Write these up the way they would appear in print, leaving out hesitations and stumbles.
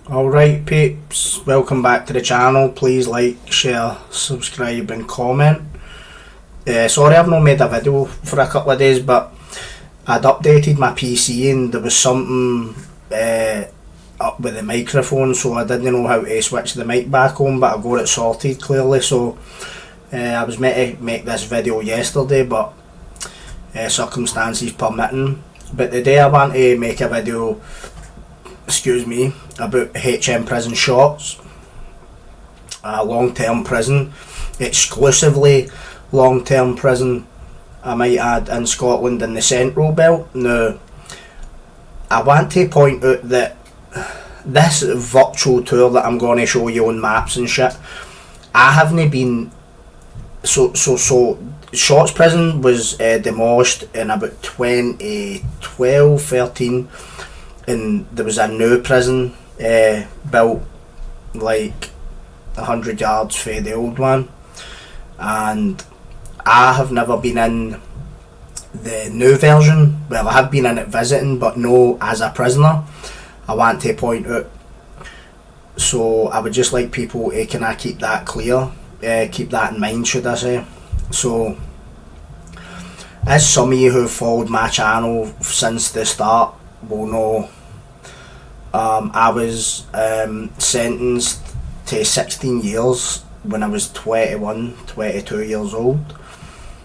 Alright peeps, welcome back to the channel. Please like, share, subscribe and comment. Sorry I've not made a video for a couple of days, but I'd updated my PC and there was something up with the microphone, so I didn't know how to switch the mic back on, but I got it sorted clearly. So I was meant to make this video yesterday, but circumstances permitting. But today I want to make a video, about HMP Shotts, long-term prison, exclusively long-term prison, I might add, in Scotland in the Central Belt. Now, I want to point out that this virtual tour that I'm going to show you on maps and shit, I haven't been, so Shotts prison was demolished in about 2012-13, and there was a new prison built like 100 yards from the old one, and I have never been in the new version. Well, I have been in it visiting, but no as a prisoner. I want to point out, so I would just like people to kind of keep that clear, keep that in mind, should I say. So, as some of you who've followed my channel since the start will know, I was sentenced to 16 years when I was 22 years old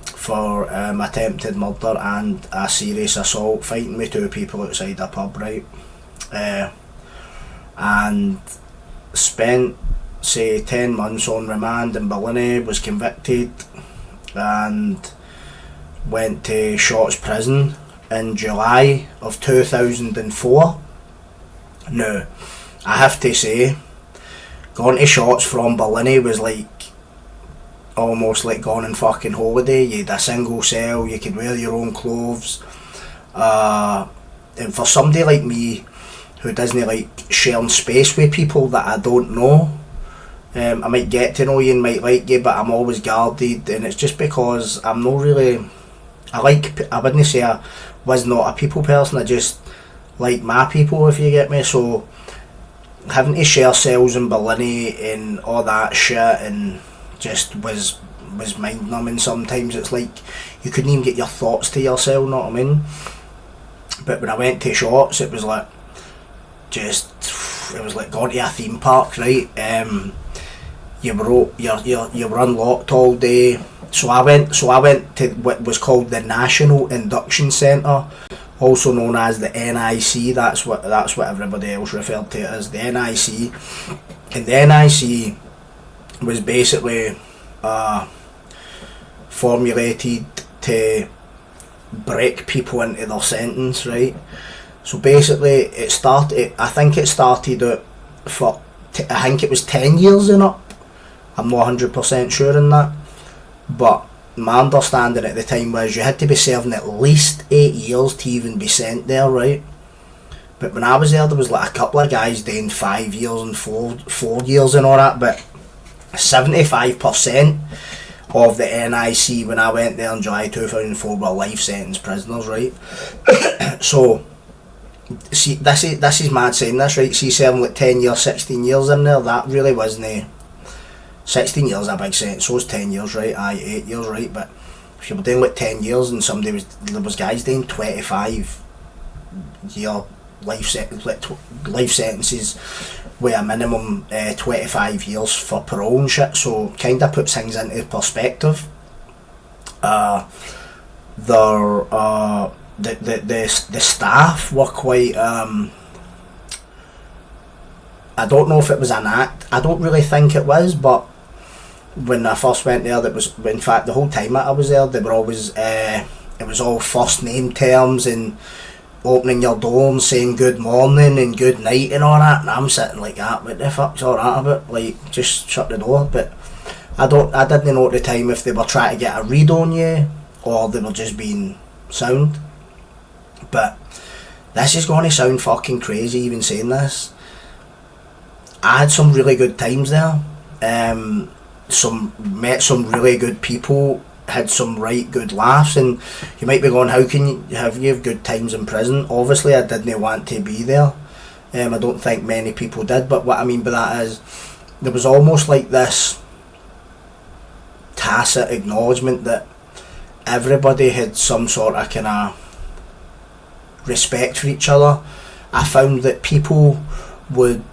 for attempted murder and a serious assault, fighting with two people outside a pub, right? And spent, say, 10 months on remand in Berlin, was convicted and went to Shotts prison in July of 2004. Now, I have to say, going to Shotts from Berlin was like almost like going on fucking holiday. You had a single cell, you could wear your own clothes, and for somebody like me who doesn't like sharing space with people that I don't know, I might get to know you and might like you, but I'm always guarded, and it's just because I'm not really, I wouldn't say I was not a people person, I just like my people, if you get me. So having to share cells in Berlin and all that shit, and just was mind numbing. Sometimes it's like you couldn't even get your thoughts to yourself, know what I mean? But when I went to Shotts, it was like it was like going to a theme park, right? You were unlocked all day. So I went to what was called the National Induction Centre, also known as the NIC. That's what everybody else referred to it as, the NIC. And the NIC was basically formulated to break people into their sentence, right? So basically I think it started out for, I think it was 10 years and up. I'm not 100% sure on that, but my understanding at the time was you had to be serving at least 8 years to even be sent there, right? But when I was there was like a couple of guys doing 5 years and 4 years and all that, but 75% of the NIC when I went there in July 2004 were life sentence prisoners, right? So, see, this is mad saying this, right? See, serving like 10 years, 16 years in there, that really wasn't 16 years a big sentence, so it's 10 years, right? 8 years, right? But if you were doing like 10 years and there was guys doing 25 year life sentences with a minimum 25 years for parole and shit, so kind of puts things into perspective. The staff were quite, I don't know if it was an act, I don't really think it was, but when I first went there, that was, in fact the whole time that I was there, they were always, it was all first name terms and opening your door and saying good morning and good night and all that, and I'm sitting like that, what the fuck's all that about, like, just shut the door. But I didn't know at the time if they were trying to get a read on you or they were just being sound. But this is going to sound fucking crazy even saying this. I had some really good times there, met some really good people, had some right good laughs, and you might be going, how can you have good times in prison? Obviously I didn't want to be there. I don't think many people did, but what I mean by that is there was almost like this tacit acknowledgement that everybody had some sort of kind of respect for each other. I found that people would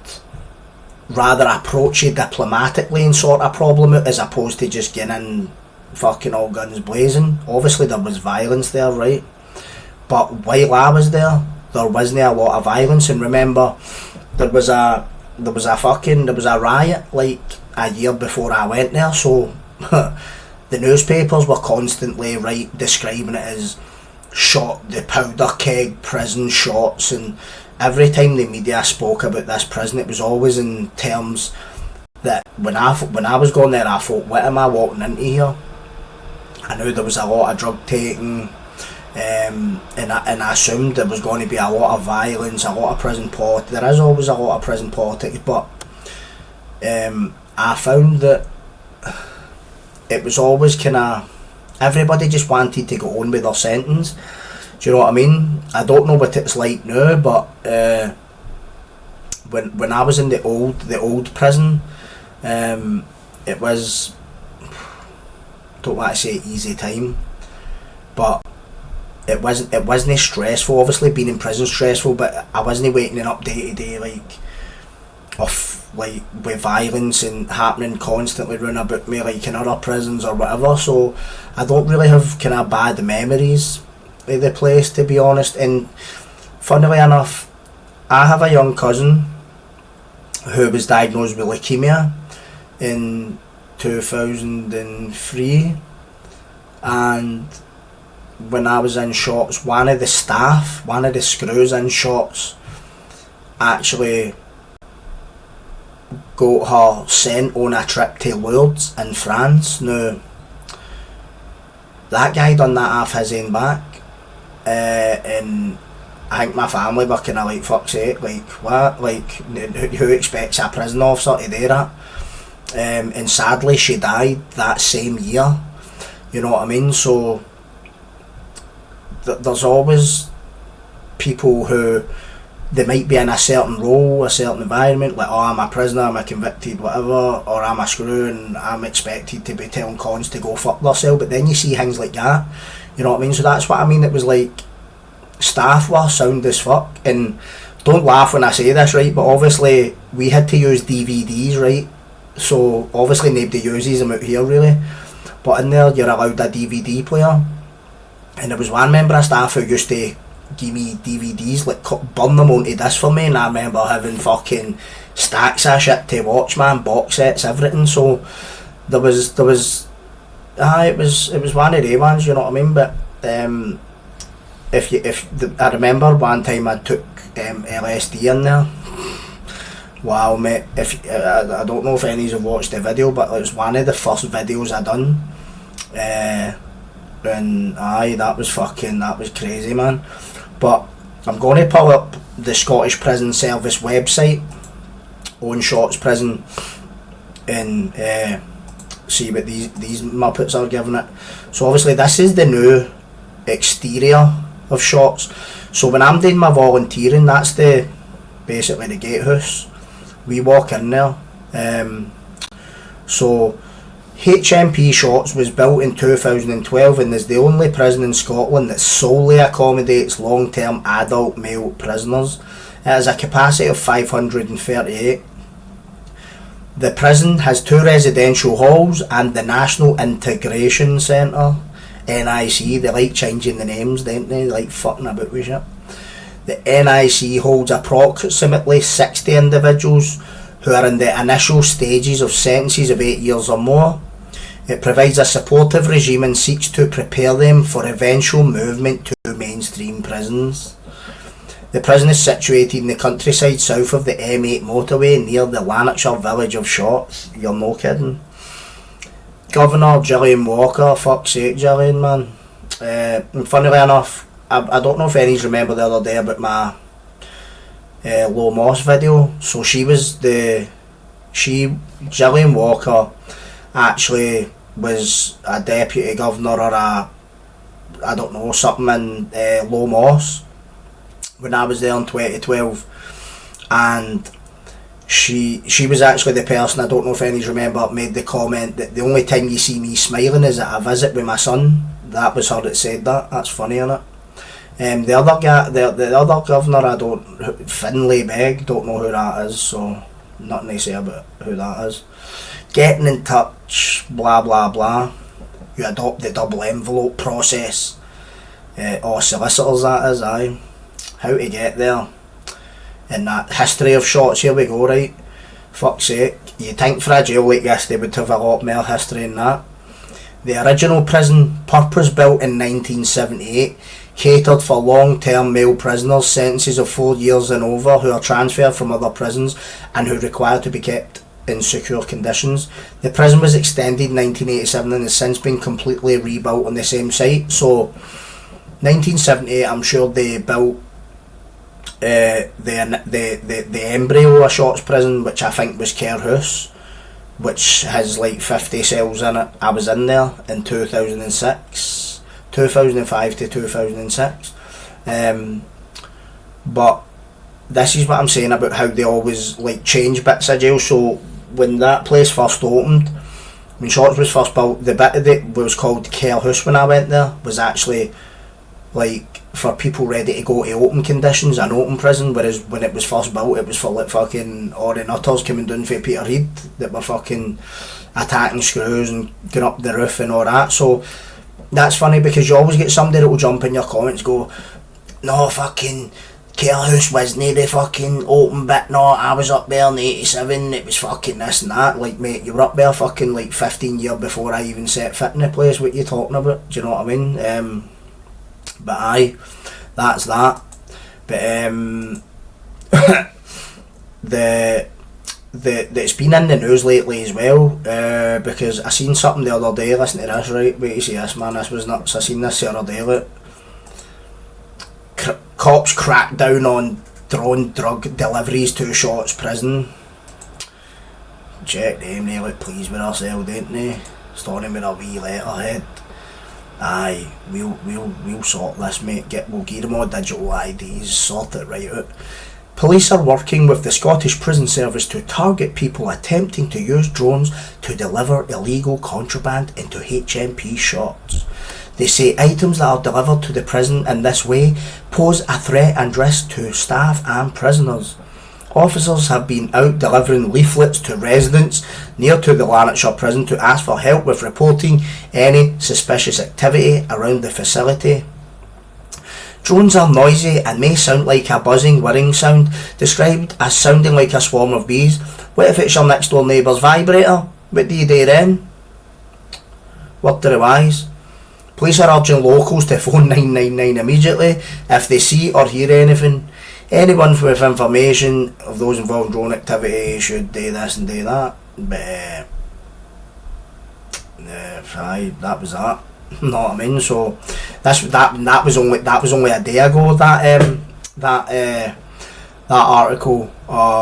rather approach you diplomatically and sort a problem out, as opposed to just getting in fucking all guns blazing. Obviously there was violence there, right? But while I was there wasn't a lot of violence. And remember, there was a riot like a year before I went there, so the newspapers were constantly describing it as the powder keg prison Shotts, and every time the media spoke about this prison, it was always in terms that when I was going there, I thought, what am I walking into here? I knew there was a lot of drug taking, and I assumed there was going to be a lot of violence, a lot of prison politics. There is always a lot of prison politics, but I found that it was always kind of, everybody just wanted to go on with their sentence. Do you know what I mean? I don't know what it's like now, but when I was in the old prison, it was, don't want to say easy time, but it wasn't stressful. Obviously being in prison stressful, but I wasn't waking up day to day with violence and happening constantly round about me like in other prisons or whatever. So I don't really have kind of bad memories of the place, to be honest. And funnily enough, I have a young cousin who was diagnosed with leukemia in 2003, and when I was in Shotts, one of the screws in Shotts actually got her sent on a trip to Lourdes in France. Now, that guy done that off his own back, and I think my family were kind of like, fuck's sake, like what, like who expects a prison officer to do that? And sadly she died that same year, you know what I mean? So there's always people who, they might be in a certain role, a certain environment, like, oh, I'm a prisoner, I'm a convicted whatever, or I'm a screw and I'm expected to be telling cons to go fuck themselves. But then you see things like that, you know what I mean? So that's what I mean. It was like, staff were sound as fuck, and don't laugh when I say this, right, but obviously we had to use DVDs, right? So obviously nobody uses them out here really, but in there you're allowed a DVD player, and there was one member of staff who used to give me DVDs, like burn them onto this for me, and I remember having fucking stacks of shit to watch, man, box sets, everything. So it was one of the ones, you know what I mean? But I remember one time I took LSD in there. Wow, mate! I don't know if any of you have watched the video, but it was one of the first videos I done, and that was crazy, man. But I'm going to pull up the Scottish Prison Service website on Shotts Prison and see what these muppets are giving it. So obviously this is the new exterior of Shotts. So when I'm doing my volunteering, that's basically the gatehouse. We walk in there. So HMP Shotts was built in 2012 and is the only prison in Scotland that solely accommodates long-term adult male prisoners. It has a capacity of 538. The prison has 2 residential halls and the National Integration Centre, NIC. They like changing the names, don't they? They like fucking about with shit. The NIC holds approximately 60 individuals who are in the initial stages of sentences of 8 years or more. It provides a supportive regime and seeks to prepare them for eventual movement to mainstream prisons. The prison is situated in the countryside south of the M8 motorway near the Lanarkshire village of Shotts. You're no kidding. Governor Gillian Walker, fuck's sake Gillian, man. And funnily enough, I don't know if any of you remember the other day about my Low Moss video. So Gillian Walker actually was a deputy governor or I don't know, something in Low Moss when I was there in 2012, and she was actually the person, I don't know if any remember, made the comment that the only time you see me smiling is at a visit with my son. That was her that said that. That's funny, innit? The other guy, the other governor, I don't, Finlay Begg, don't know who that is, so nothing to say about who that is. Getting in touch, blah blah blah. You adopt the double envelope process. Or solicitors, that is, aye. How to get there. And that history of Shotts, here we go, right? Fuck's sake. You'd think for a jail like this they would have a lot more history than that. The original prison, purpose-built in 1978, catered for long-term male prisoners, sentences of 4 years and over, who are transferred from other prisons and who require to be kept in secure conditions. The prison was extended in 1987 and has since been completely rebuilt on the same site. So, 1978, I'm sure they built the embryo of Shotts prison, which I think was Care House, which has like 50 cells in it. I was in there in 2006, 2005 to 2006. But this is what I'm saying about how they always like change bits of jail. So when that place first opened, when Shotts was first built, the bit of it was called Care House when I went there was actually like for people ready to go to open conditions, an open prison, whereas when it was first built it was for like fucking all the nutters coming down for Peterhead that were fucking attacking screws and going up the roof and all that. So that's funny because you always get somebody that will jump in your comments go, no fucking Care House wasn't the fucking open bit, no, I was up there in 87, it was fucking this and that. Like mate, you were up there fucking like 15 years before I even set foot in the place. What you talking about? Do you know what I mean? But aye, that's that. But it's been in the news lately as well, because I seen something the other day. Listen to this, right? Wait to see this, man. This was nuts. I seen this the other day. Look. Cops crack down on drone drug deliveries to Shotts prison. Check them. They look pleased with ourselves, don't they? Starting with a wee letterhead. Aye, we'll sort this, mate. We'll give them all digital IDs, sort it right out. Police are working with the Scottish Prison Service to target people attempting to use drones to deliver illegal contraband into HMP Shotts. They say items that are delivered to the prison in this way pose a threat and risk to staff and prisoners. Officers have been out delivering leaflets to residents near to the Lanarkshire prison to ask for help with reporting any suspicious activity around the facility. Drones are noisy and may sound like a buzzing, whirring sound, described as sounding like a swarm of bees. What if it's your next door neighbour's vibrator? What do you do then? Word to the wise. Police are urging locals to phone 999 immediately if they see or hear anything. Anyone with information of those involved in drone activity should do this and do that. But aye, that was that. Know what I mean? So that was only a day ago that article.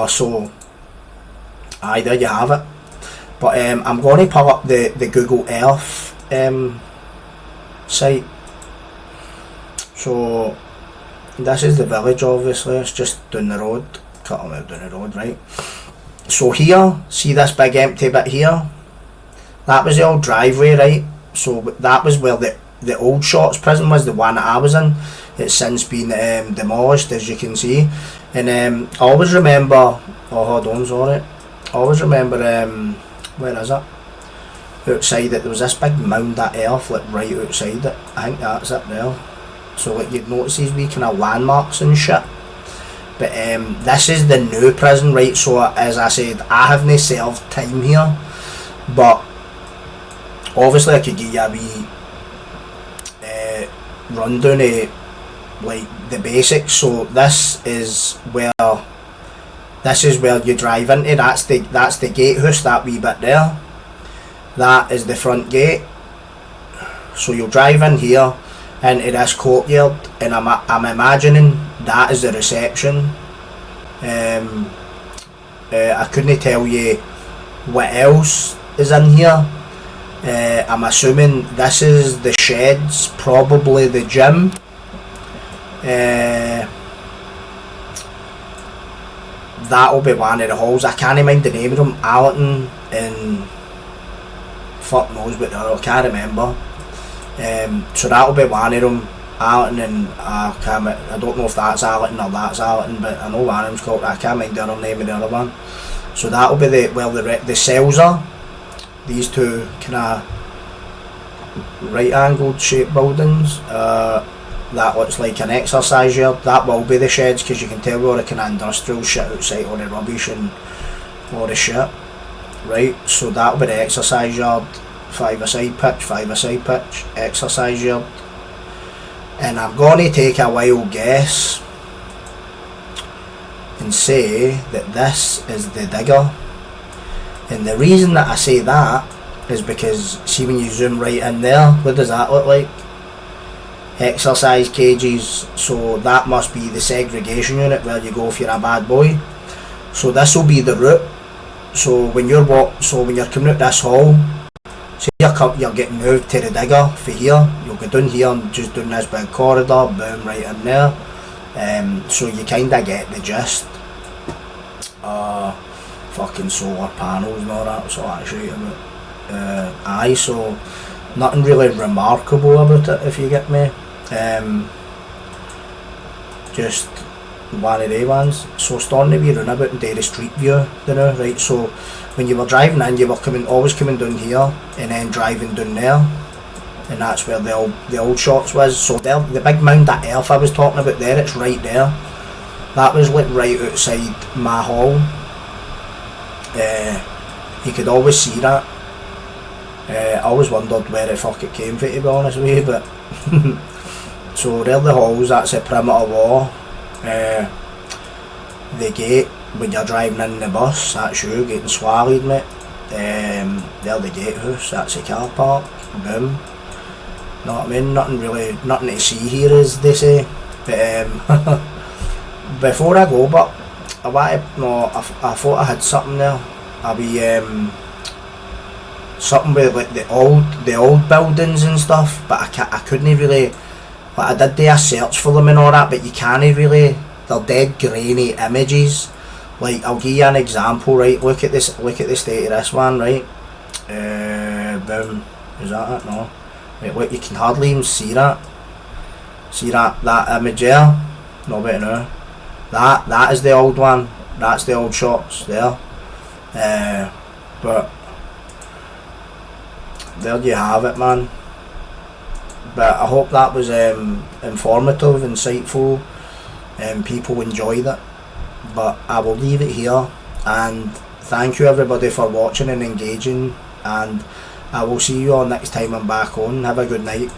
So aye, there you have it. But I'm going to pull up the Google Earth site. So this is the village, obviously. It's just down the road. Cut them out down the road, right? So here, see this big empty bit here? That was the old driveway, right? So that was where the old Shotts prison was, the one that I was in. It's since been demolished, as you can see. And I always remember, oh hold on, sorry. I always remember, where is it? Outside it, there was this big mound of earth, like right outside it. I think that's it there. So like you'd notice these wee kind of landmarks and shit. But this is the new prison, right? So as I said, I haven't served time here, but obviously I could give you a wee rundown of like the basics. So this is where you drive into. That's the gatehouse, that wee bit there. That is the front gate. So you'll drive in here into this courtyard, and I'm imagining that is the reception. I couldn't tell you what else is in here. I'm assuming this is the sheds, probably the gym. that'll be one of the halls. I can't mind the name of them. Allerton and fuck knows what the other, I can't remember. So that'll be one of them. Allerton and I don't know if that's Allerton or that's Allerton, but I know one of them's called. I can't mind the other name of the other one. So that'll be the cells are. These two kind of right angled shaped buildings. That looks like an exercise yard. That will be the sheds, because you can tell all the kind of industrial shit outside, all the rubbish and all the shit. Right, so that'll be the exercise yard. 5-a-side pitch, exercise yard. And I'm going to take a wild guess and say that this is the digger. And the reason that I say that is because, see when you zoom right in there, what does that look like? Exercise cages, so that must be the segregation unit where you go if you're a bad boy. So this will be the route. So when you're coming out this hall, so you're getting moved to the digger for here, you'll go down here and just down this big corridor, boom, right in there. So you kinda get the gist. Fucking solar panels and all that sort of shit about. So nothing really remarkable about it, if you get me. Just one of the ones. So starting to be runabout and do the street view, you know, right? So when you were driving in, you were always coming down here and then driving down there, and that's where the old Shotts was. So there, the big mound of earth I was talking about there, it's right there. That was like right outside my hall. You could always see that. I always wondered where the fuck it came from, to be honest with you, but so there the halls, that's the perimeter wall. The gate, when you're driving in the bus, that's you getting swallowed, mate. There the gatehouse, that's the car park, boom. Know what I mean? Nothing to see here, as they say. But before I go, but I thought I had something there. I'll be something with like the old buildings and stuff, but I couldn't really. But I did do a search for them and all that, but you can't really. They're dead grainy images. Like, I'll give you an example, right? Look at this. Look at the state of this one, right? Boom. Is that it? No. Right, look, you can hardly even see that. See that image there? No better now. That is the old one. That's the old Shotts there. But there you have it, man. But I hope that was informative, insightful, and people enjoyed it. But I will leave it here, and thank you everybody for watching and engaging, and I will see you all next time I'm back on. Have a good night.